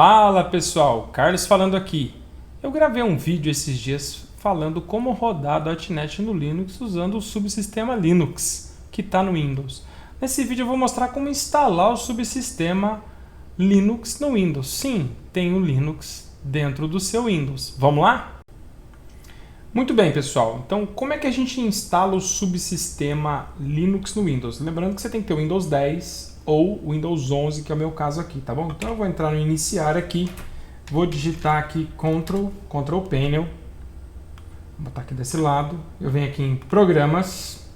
Fala pessoal, Carlos falando aqui. Eu gravei um vídeo esses dias falando como rodar .NET no Linux usando o subsistema Linux que está no Windows. Nesse vídeo eu vou mostrar como instalar o subsistema Linux no Windows. Sim, tem o Linux dentro do seu Windows. Vamos lá? Muito bem pessoal, então como é que a gente instala o subsistema Linux no Windows? Lembrando que você tem que ter o Windows 10 ou o Windows 11, que é o meu caso aqui, tá bom? Então eu vou entrar no iniciar aqui, vou digitar aqui Ctrl Panel, vou botar aqui desse lado, eu venho aqui em Programas,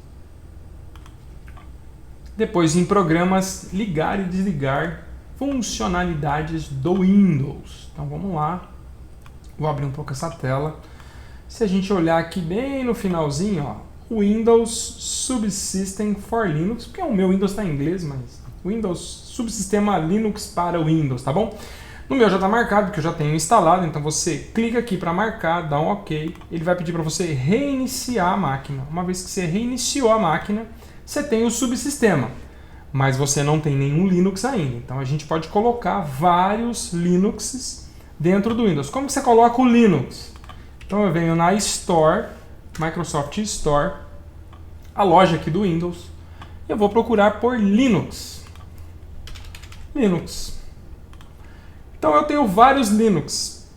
depois em Programas, ligar e desligar funcionalidades do Windows. Então vamos lá, vou abrir um pouco essa tela. Se a gente olhar aqui bem no finalzinho, ó, Windows Subsystem for Linux, porque o meu Windows está em inglês, mas Windows Subsistema Linux para Windows, tá bom? No meu já está marcado, porque eu já tenho instalado, então você clica aqui para marcar, dá um OK, ele vai pedir para você reiniciar a máquina. Uma vez que você reiniciou a máquina, você tem o subsistema, mas você não tem nenhum Linux ainda. Então a gente pode colocar vários Linuxes dentro do Windows. Como que você coloca o Linux? Então eu venho na Store, Microsoft Store, a loja aqui do Windows, e eu vou procurar por Linux. Então eu tenho vários Linux,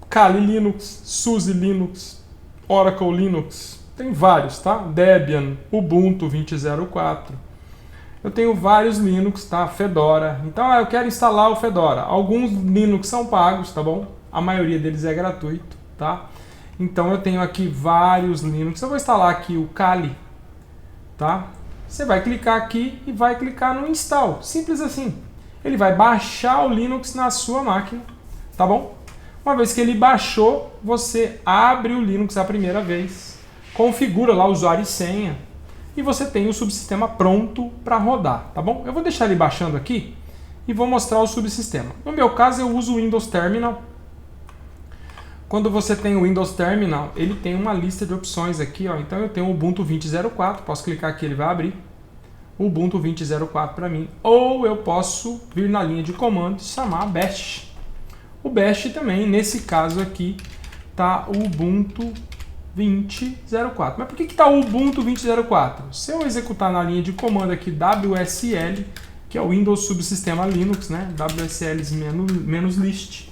Kali Linux, SUSE Linux, Oracle Linux, tem vários, tá? Debian, Ubuntu 20.04. Eu tenho vários Linux, tá? Fedora. Então eu quero instalar o Fedora. Alguns Linux são pagos, tá bom? A maioria deles é gratuito, tá? Então eu tenho aqui vários Linux. Eu vou instalar aqui o Kali, tá? Você vai clicar aqui e vai clicar no Install. Simples assim. Ele vai baixar o Linux na sua máquina, tá bom? Uma vez que ele baixou, você abre o Linux a primeira vez, configura lá o usuário e senha e você tem o subsistema pronto para rodar, tá bom? Eu vou deixar ele baixando aqui e vou mostrar o subsistema. No meu caso eu uso o Windows Terminal. Quando você tem o Windows Terminal, ele tem uma lista de opções aqui, ó. Então eu tenho o Ubuntu 20.04, posso clicar aqui, ele vai abrir o Ubuntu 20.04 para mim. Ou eu posso vir na linha de comandos e chamar Bash. O Bash também, nesse caso aqui, tá o Ubuntu 20.04. Mas por que está o Ubuntu 20.04? Se eu executar na linha de comando aqui WSL, que é o Windows Subsistema Linux, né? WSL-list.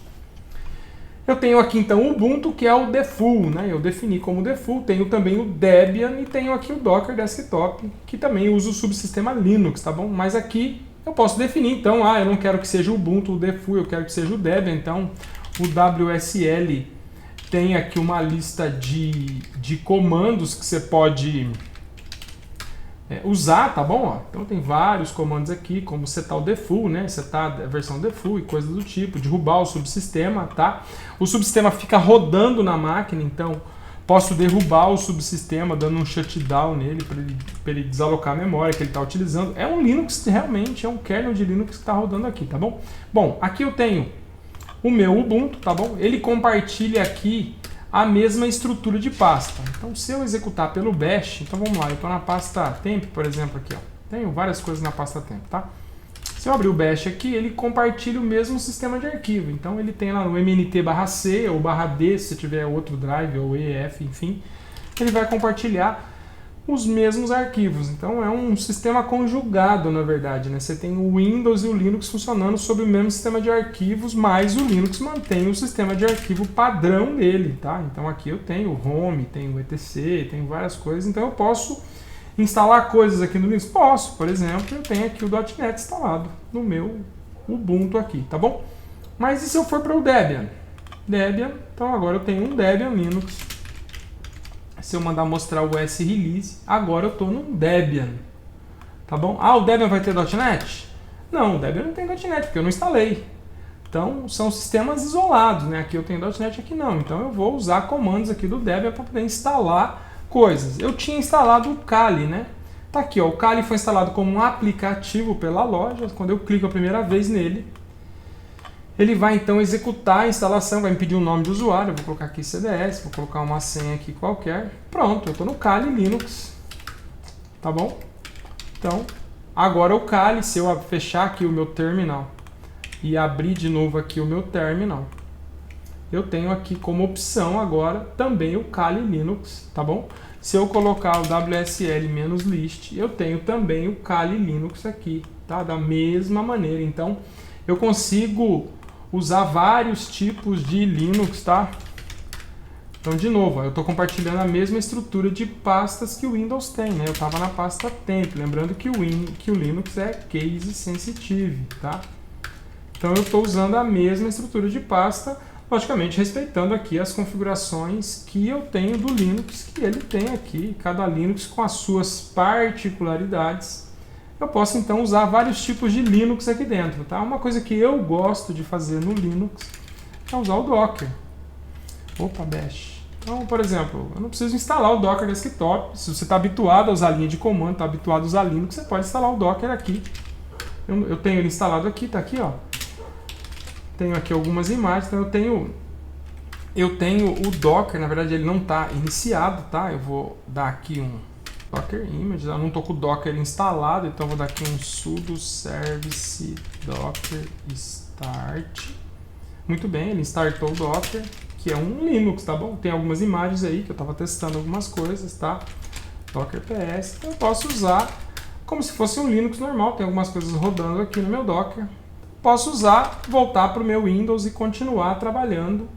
Eu tenho aqui então o Ubuntu, que é o default, né? Eu defini como default. Tenho também o Debian e tenho aqui o Docker Desktop, que também usa o subsistema Linux, tá bom? Mas aqui eu posso definir, então, eu não quero que seja o Ubuntu, o default, eu quero que seja o Debian. Então, o WSL tem aqui uma lista de comandos que você pode usar, tá bom? Ó, então tem vários comandos aqui, como setar o default, né? Setar a versão default e coisas do tipo, derrubar o subsistema, tá? O subsistema fica rodando na máquina, então posso derrubar o subsistema dando um shutdown nele para ele desalocar a memória que ele está utilizando. É um Linux, realmente, é um kernel de Linux que está rodando aqui, tá bom? Bom, aqui eu tenho o meu Ubuntu, tá bom? Ele compartilha aqui a mesma estrutura de pasta. Então, se eu executar pelo Bash, então vamos lá, eu estou na pasta temp, por exemplo, aqui, ó. Tenho várias coisas na pasta temp, tá? Se eu abrir o Bash aqui, ele compartilha o mesmo sistema de arquivo. Então, ele tem lá no mnt/c ou /d, se tiver outro drive ou EF, enfim, ele vai compartilhar os mesmos arquivos. Então, é um sistema conjugado, na verdade, né? Você tem o Windows e o Linux funcionando sob o mesmo sistema de arquivos, mas o Linux mantém o sistema de arquivo padrão dele, tá? Então, aqui eu tenho o Home, tenho o etc, tenho várias coisas. Então, eu posso instalar coisas aqui no Linux? Posso, por exemplo, eu tenho aqui o .NET instalado no meu Ubuntu aqui, tá bom? Mas e se eu for para o Debian? Então agora eu tenho um Debian Linux. Se eu mandar mostrar o S-Release, agora eu estou no Debian, tá bom? O Debian vai ter .NET? Não, o Debian não tem .NET, porque eu não instalei. Então, são sistemas isolados, né? Aqui eu tenho .NET, aqui não. Então, eu vou usar comandos aqui do Debian para poder instalar coisas. Eu tinha instalado o Kali, né? Tá aqui, ó. O Kali foi instalado como um aplicativo pela loja. Quando eu clico a primeira vez nele, ele vai então executar a instalação, vai me pedir o nome do usuário, eu vou colocar aqui CDS, vou colocar uma senha aqui qualquer. Pronto, eu estou no Kali Linux, tá bom? Então, agora o Kali, se eu fechar aqui o meu terminal, e abrir de novo aqui o meu terminal, eu tenho aqui como opção agora também o Kali Linux, tá bom? Se eu colocar o WSL-list, eu tenho também o Kali Linux aqui, tá? Da mesma maneira. Então, eu consigo usar vários tipos de Linux, tá? Então, de novo, eu estou compartilhando a mesma estrutura de pastas que o Windows tem, né? Eu estava na pasta temp, lembrando que o Linux é case sensitive, tá? Então, eu estou usando a mesma estrutura de pasta, logicamente respeitando aqui as configurações que eu tenho do Linux, que ele tem aqui, cada Linux com as suas particularidades. Eu posso então usar vários tipos de Linux aqui dentro, tá? Uma coisa que eu gosto de fazer no Linux é usar o Docker. Opa, Bash. Então, por exemplo, eu não preciso instalar o Docker Desktop. Se você está habituado a usar a linha de comando, está habituado a usar Linux, você pode instalar o Docker aqui. Eu tenho ele instalado aqui, tá aqui, ó. Tenho aqui algumas imagens, então eu tenho o Docker, na verdade ele não está iniciado, tá? Eu vou dar aqui um Docker Image, eu não estou com o Docker instalado, então eu vou dar aqui um sudo service docker start. Muito bem, ele startou o Docker, que é um Linux, tá bom? Tem algumas imagens aí que eu estava testando algumas coisas, tá? Docker PS, então eu posso usar como se fosse um Linux normal, tem algumas coisas rodando aqui no meu Docker. Posso usar, voltar para o meu Windows e continuar trabalhando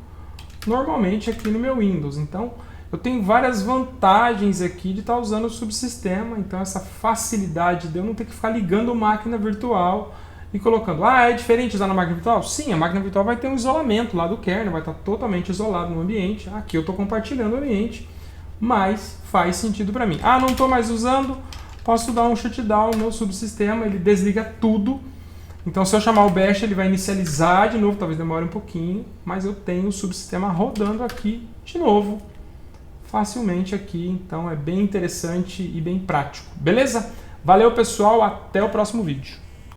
normalmente aqui no meu Windows. Então, eu tenho várias vantagens aqui de estar usando o subsistema. Então, essa facilidade de eu não ter que ficar ligando máquina virtual e colocando, é diferente usar na máquina virtual? Sim, a máquina virtual vai ter um isolamento lá do kernel, vai estar totalmente isolado no ambiente. Aqui eu estou compartilhando o ambiente, mas faz sentido para mim. Não estou mais usando, posso dar um shutdown no meu subsistema, ele desliga tudo. Então, se eu chamar o Bash, ele vai inicializar de novo, talvez demore um pouquinho, mas eu tenho o subsistema rodando aqui de novo, facilmente aqui. Então, é bem interessante e bem prático. Beleza? Valeu, pessoal. Até o próximo vídeo.